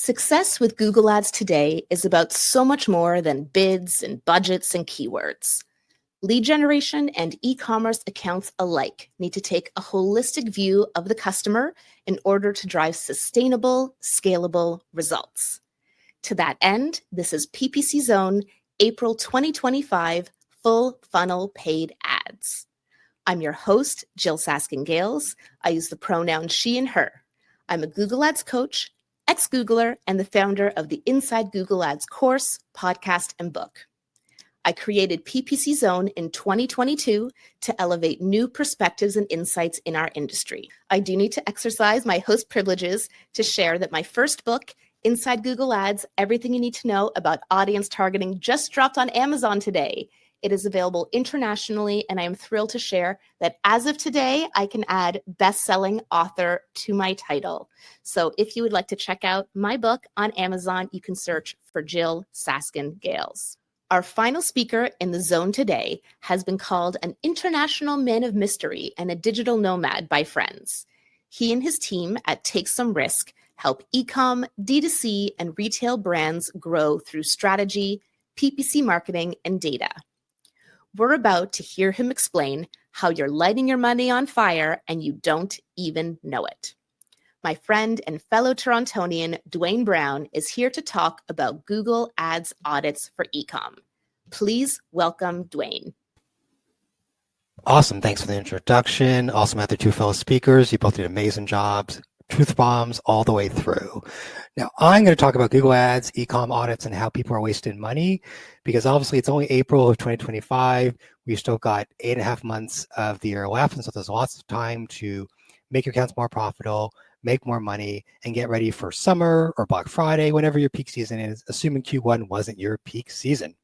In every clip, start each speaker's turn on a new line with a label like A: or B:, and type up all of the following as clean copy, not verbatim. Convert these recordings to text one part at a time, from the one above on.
A: Success with Google Ads today is about so much more than bids and budgets and keywords. Lead generation and e-commerce accounts alike need to take a holistic view of the customer in order to drive sustainable, scalable results. To that end, this is ppc.zone April 2025 Full Funnel Paid Ads. I'm your host, Jill Saskin-Gales. I use the pronouns she and her. I'm a Google Ads coach, ex-Googler, and the founder of the Inside Google Ads course, podcast, and book. I created PPC Zone in 2022 to elevate new perspectives and insights in our industry. I do need to exercise my host privileges to share that my first book, Inside Google Ads, Everything You Need to Know About Audience Targeting, just dropped on Amazon today. It is available internationally, and I am thrilled to share that as of today, I can add best-selling author to my title. So if you would like to check out my book on Amazon, you can search for Jill Saskin-Gales. Our final speaker in the zone today has been called an international man of mystery and a digital nomad by friends. He and his team at Take Some Risk help ecom, D2C, and retail brands grow through strategy, PPC marketing, and data. We're about to hear him explain how you're lighting your money on fire and you don't even know it. My friend and fellow Torontonian, Duane Brown, is here to talk about Google Ads audits for ecom. Please welcome Duane.
B: Awesome. Thanks for the introduction. Awesome. Other two fellow speakers. You both did amazing jobs. Truth bombs all the way through. Now, I'm going to talk about Google Ads, ecom audits, and how people are wasting money, because obviously it's only April of 2025. We've still got 8.5 months of the year left, and so there's lots of time to make your accounts more profitable, make more money, and get ready for summer or Black Friday, whenever your peak season is, assuming Q1 wasn't your peak season.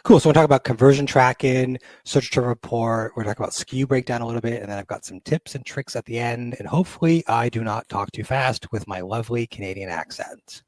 B: Cool, so we'll talk about conversion tracking, search term report, we're talking about SKU breakdown a little bit, and then I've got some tips and tricks at the end, and hopefully I do not talk too fast with my lovely Canadian accent.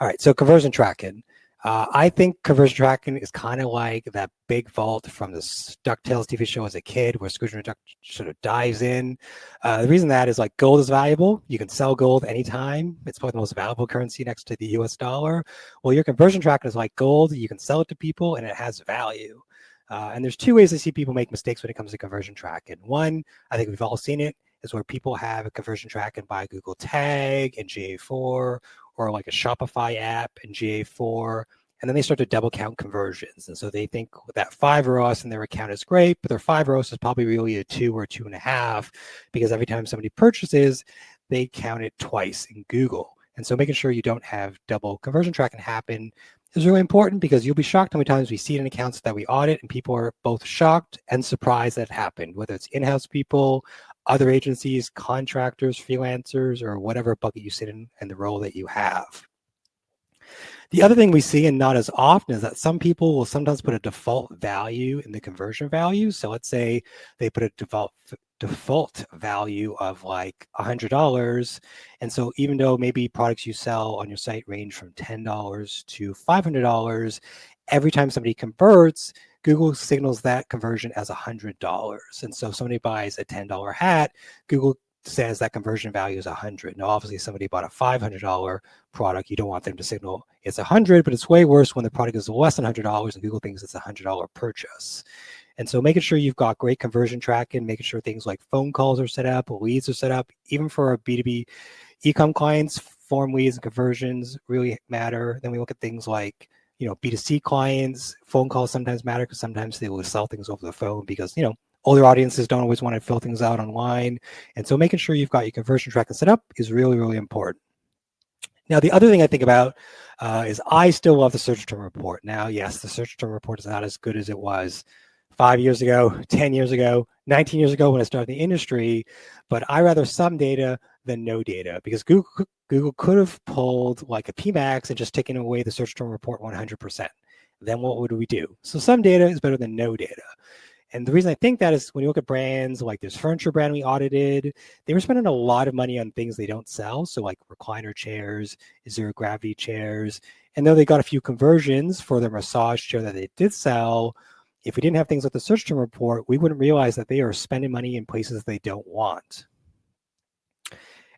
B: All right, so conversion tracking. I think conversion tracking is kind of like that big vault from the DuckTales TV show as a kid where Scrooge McDuck sort of dives in. The reason that is like gold is valuable. You can sell gold anytime. It's probably the most valuable currency next to the US dollar. Well, your conversion tracking is like gold. You can sell it to people and it has value. And there's two ways I see people make mistakes when it comes to conversion tracking. One, I think we've all seen it, is where people have a conversion tracking by Google tag and GA4, or like a Shopify app and GA4, and then they start to double count conversions. And so they think that 5 ROAS in their account is great, but their 5 ROAS is probably really a 2 or 2.5, because every time somebody purchases, they count it twice in Google. And so making sure you don't have double conversion tracking happen is really important, because you'll be shocked how many times we see it in accounts that we audit and people are both shocked and surprised that it happened, whether it's in-house people, other agencies, contractors, freelancers, or whatever bucket you sit in and the role that you have. The other thing we see, and not as often, is that some people will sometimes put a default value in the conversion value. So let's say they put a default value of like $100. And so even though maybe products you sell on your site range from $10 to $500, every time somebody converts, Google signals that conversion as $100. And so if somebody buys a $10 hat, Google says that conversion value is 100. Now, obviously, if somebody bought a $500 product, you don't want them to signal it's 100, but it's way worse when the product is less than $100 and Google thinks it's a $100 purchase. And so making sure you've got great conversion tracking, making sure things like phone calls are set up, leads are set up, even for our B2B ecom clients, form leads and conversions really matter. Then we look at things like, B2C clients, phone calls sometimes matter because sometimes they will sell things over the phone because, older audiences don't always want to fill things out online. And so making sure you've got your conversion tracking set up is really, really important. Now, the other thing I think about is I still love the search term report. Now, yes, the search term report is not as good as it was 5 years ago, 10 years ago, 19 years ago when I started the industry, but I rather some data than no data, because Google could have pulled like a PMAX and just taken away the search term report 100%. Then what would we do? So some data is better than no data. And the reason I think that is when you look at brands like this furniture brand we audited, they were spending a lot of money on things they don't sell. So like recliner chairs, zero gravity chairs. And though they got a few conversions for their massage chair that they did sell, if we didn't have things like the search term report, we wouldn't realize that they are spending money in places they don't want.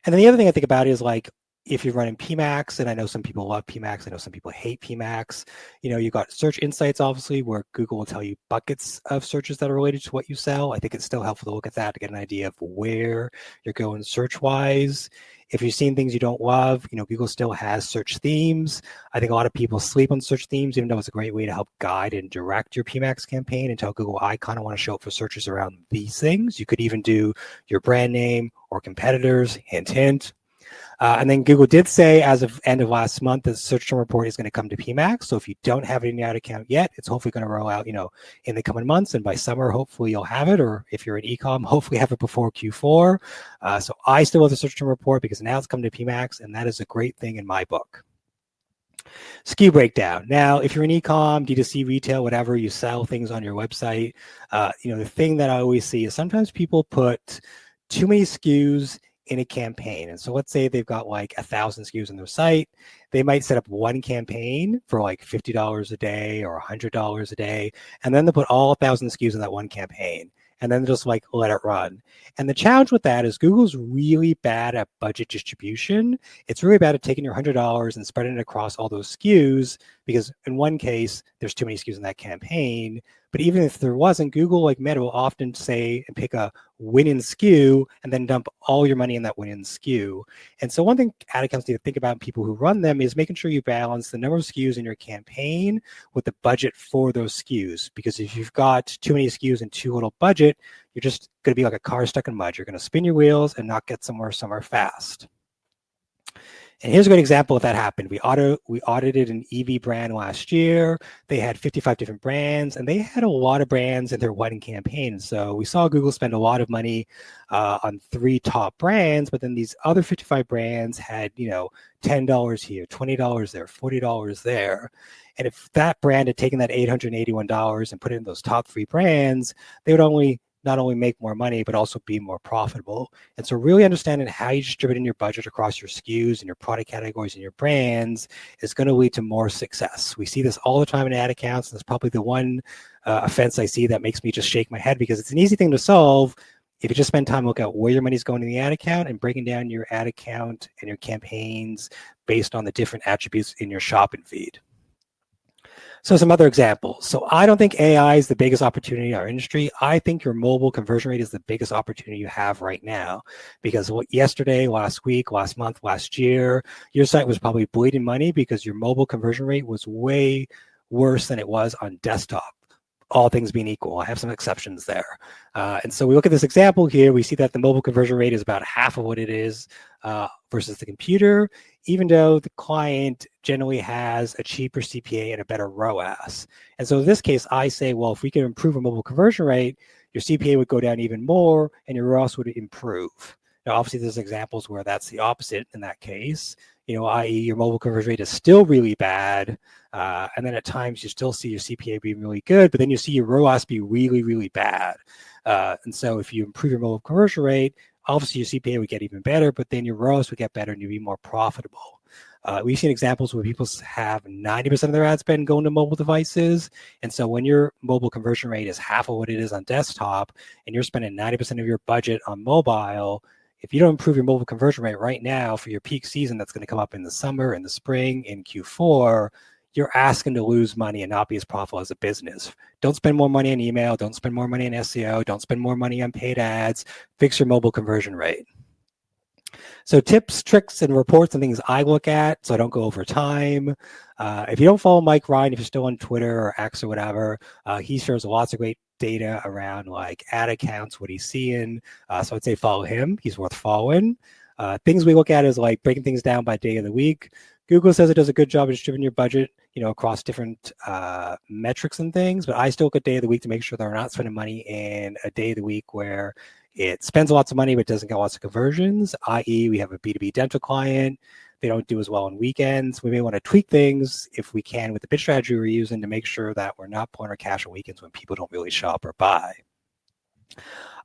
B: And then the other thing I think about is like, if you're running PMAX, and I know some people love PMAX, I know some people hate PMAX, you've got search insights, obviously, where Google will tell you buckets of searches that are related to what you sell. I think it's still helpful to look at that to get an idea of where you're going search-wise. If you've seen things you don't love, Google still has search themes. I think a lot of people sleep on search themes, even though it's a great way to help guide and direct your PMAX campaign and tell Google, I kind of want to show up for searches around these things. You could even do your brand name or competitors, hint, hint. And then Google did say as of end of last month, the search term report is going to come to PMAX. So if you don't have it in your ad account yet, it's hopefully going to roll out, in the coming months. And by summer, hopefully you'll have it. Or if you're in ecom, hopefully have it before Q4. So I still have the search term report because now it's coming to PMAX, and that is a great thing in my book. SKU breakdown. Now, if you're in ecom, D2C, retail, whatever, you sell things on your website, the thing that I always see is sometimes people put too many SKUs in a campaign. And so let's say they've got like 1,000 SKUs on their site. They might set up one campaign for like $50 a day or $100 a day. And then they'll put all 1,000 SKUs in that one campaign. And then just like let it run. And the challenge with that is Google's really bad at budget distribution. It's really bad at taking your $100 and spreading it across all those SKUs, because in one case, there's too many SKUs in that campaign. But even if there wasn't, Google, like Meta, will often say and pick a winning SKU and then dump all your money in that winning SKU. And so one thing ad accounts need to think about, people who run them, is making sure you balance the number of SKUs in your campaign with the budget for those SKUs. Because if you've got too many SKUs and too little budget, you're just going to be like a car stuck in mud. You're going to spin your wheels and not get somewhere fast. And here's a good example if that happened. We audited an EV brand last year. They had 55 different brands, and they had a lot of brands in their one campaign. So we saw Google spend a lot of money on 3 top brands, but then these other 55 brands had, $10 here, $20 there, $40 there. And if that brand had taken that $881 and put it in those top 3 brands, they would not only make more money, but also be more profitable. And so really understanding how you distribute your budget across your SKUs and your product categories and your brands is going to lead to more success. We see this all the time in ad accounts, and it's probably the one offense I see that makes me just shake my head, because it's an easy thing to solve if you just spend time looking at where your money's going in the ad account and breaking down your ad account and your campaigns based on the different attributes in your shopping feed. So some other examples. So I don't think AI is the biggest opportunity in our industry. I think your mobile conversion rate is the biggest opportunity you have right now, because yesterday, last week, last month, last year, your site was probably bleeding money because your mobile conversion rate was way worse than it was on desktop. All things being equal. I have some exceptions there. And so we look at this example here, we see that the mobile conversion rate is about half of what it is versus the computer, even though the client generally has a cheaper CPA and a better ROAS. And so in this case, I say, well, if we can improve a mobile conversion rate, your CPA would go down even more and your ROAS would improve. Now, obviously, there's examples where that's the opposite in that case, i.e. your mobile conversion rate is still really bad. And then at times you still see your CPA being really good, but then you see your ROAS be really, really bad. And so if you improve your mobile conversion rate, obviously your CPA would get even better, but then your ROAS would get better and you'd be more profitable. We've seen examples where people have 90% of their ad spend going to mobile devices. And so when your mobile conversion rate is half of what it is on desktop and you're spending 90% of your budget on mobile, if you don't improve your mobile conversion rate right now for your peak season that's going to come up in the summer, in the spring, in Q4, you're asking to lose money and not be as profitable as a business. Don't spend more money on email. Don't spend more money on SEO. Don't spend more money on paid ads. Fix your mobile conversion rate. So tips, tricks, and reports and things I look at so I don't go over time. If you don't follow Mike Ryan, if you're still on Twitter or X or whatever, he shares lots of great data around like ad accounts, what he's seeing. So I'd say follow him. He's worth following. Things we look at is like breaking things down by day of the week. Google says it does a good job of distributing your budget, across different metrics and things, but I still look at day of the week to make sure that we're not spending money in a day of the week where it spends lots of money but doesn't get lots of conversions, i.e. we have a B2B dental client. They don't do as well on weekends. We may want to tweak things if we can with the bid strategy we're using to make sure that we're not pulling our cash on weekends when people don't really shop or buy.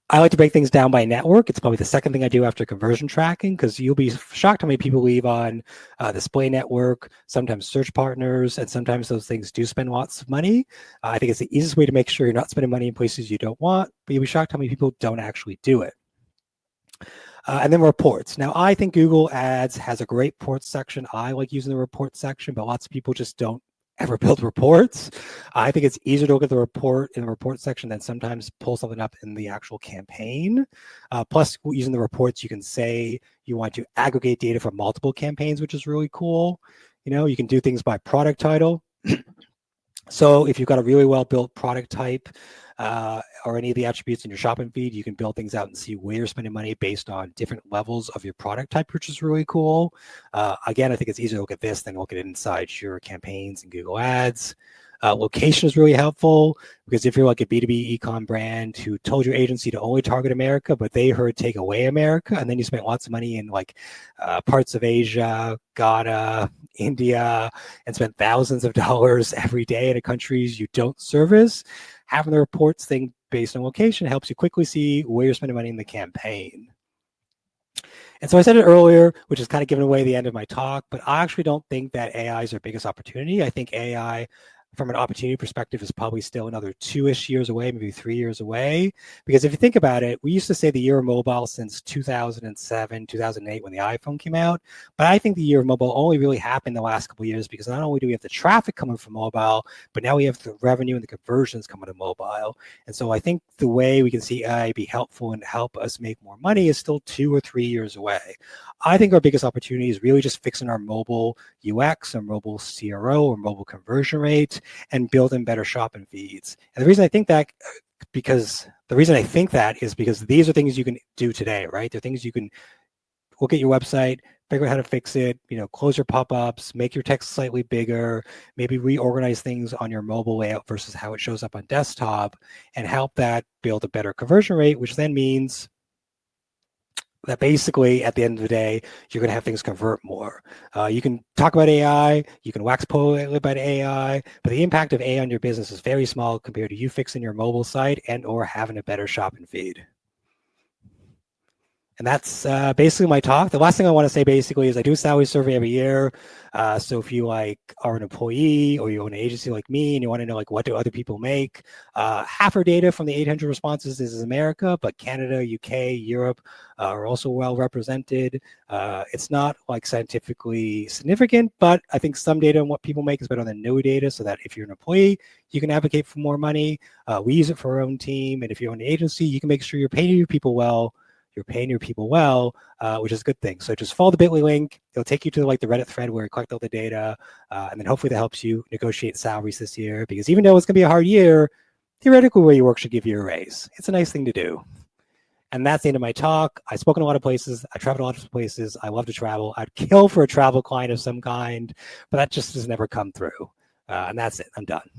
B: I like to break things down by network. It's probably the second thing I do after conversion tracking, because you'll be shocked how many people leave on display network, sometimes search partners, and sometimes those things do spend lots of money. I think it's the easiest way to make sure you're not spending money in places you don't want, but you'll be shocked how many people don't actually do it. And then reports. Now, I think Google Ads has a great reports section. I like using the reports section, but lots of people just don't ever build reports. I think it's easier to look at the report in the report section than sometimes pull something up in the actual campaign. Plus, using the reports, you can say you want to aggregate data from multiple campaigns, which is really cool. You can do things by product title. So if you've got a really well-built product type or any of the attributes in your shopping feed, you can build things out and see where you're spending money based on different levels of your product type, which is really cool. Again, I think it's easier to look at this than look at it inside your campaigns and Google Ads. Location is really helpful because if you're like a B2B ecom brand who told your agency to only target America, but they heard take away America, and then you spent lots of money in like parts of Asia, Ghana, India, and spent thousands of dollars every day in countries you don't service, having the reports thing based on location helps you quickly see where you're spending money in the campaign. And so I said it earlier, which is kind of giving away the end of my talk, but I actually don't think that AI is our biggest opportunity. I think AI from an opportunity perspective is probably still another 2-ish years away, maybe 3 years away. Because if you think about it, we used to say the year of mobile since 2007, 2008 when the iPhone came out. But I think the year of mobile only really happened the last couple of years because not only do we have the traffic coming from mobile, but now we have the revenue and the conversions coming to mobile. And so I think the way we can see AI be helpful and help us make more money is still 2 or 3 years away. I think our biggest opportunity is really just fixing our mobile UX or mobile CRO or mobile conversion rate and building better shopping feeds. And the reason I think that is because these are things you can do today, right? They're things you can look at your website, figure out how to fix it, close your pop-ups, make your text slightly bigger, maybe reorganize things on your mobile layout versus how it shows up on desktop, and help that build a better conversion rate, which then means that basically at the end of the day, you're going to have things convert more. You can talk about AI, you can wax poetically about AI, but the impact of AI on your business is very small compared to you fixing your mobile site and or having a better shopping feed. And that's basically my talk. The last thing I want to say basically is I do a salary survey every year. So if you are an employee or you own an agency like me and you want to know what do other people make, half our data from the 800 responses is America, but Canada, UK, Europe are also well represented. It's not scientifically significant, but I think some data on what people make is better than no data, so that if you're an employee, you can advocate for more money. We use it for our own team. And if you own an agency, you can make sure you're paying your people well, which is a good thing. So just follow the Bitly link. It'll take you to the Reddit thread where you collect all the data. And then hopefully that helps you negotiate salaries this year, because even though it's going to be a hard year, theoretically where you work should give you a raise. It's a nice thing to do. And that's the end of my talk. I've spoken a lot of places. I traveled a lot of places. I love to travel. I'd kill for a travel client of some kind, but that just has never come through. And that's it. I'm done.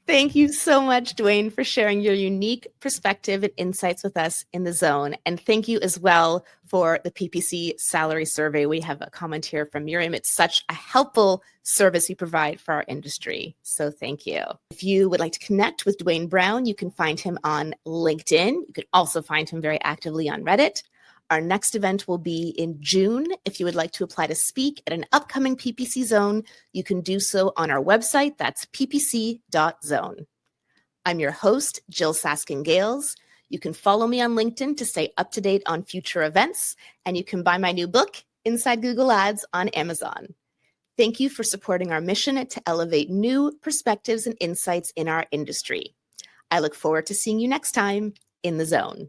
A: Thank you so much, Duane, for sharing your unique perspective and insights with us in the zone. And thank you as well for the PPC salary survey. We have a comment here from Miriam. It's such a helpful service you provide for our industry. So thank you. If you would like to connect with Duane Brown, you can find him on LinkedIn. You can also find him very actively on Reddit. Our next event will be in June. If you would like to apply to speak at an upcoming PPC zone, you can do so on our website. That's ppc.zone. I'm your host, Jill Saskin-Gales. You can follow me on LinkedIn to stay up to date on future events, and you can buy my new book, Inside Google Ads, on Amazon. Thank you for supporting our mission to elevate new perspectives and insights in our industry. I look forward to seeing you next time in the zone.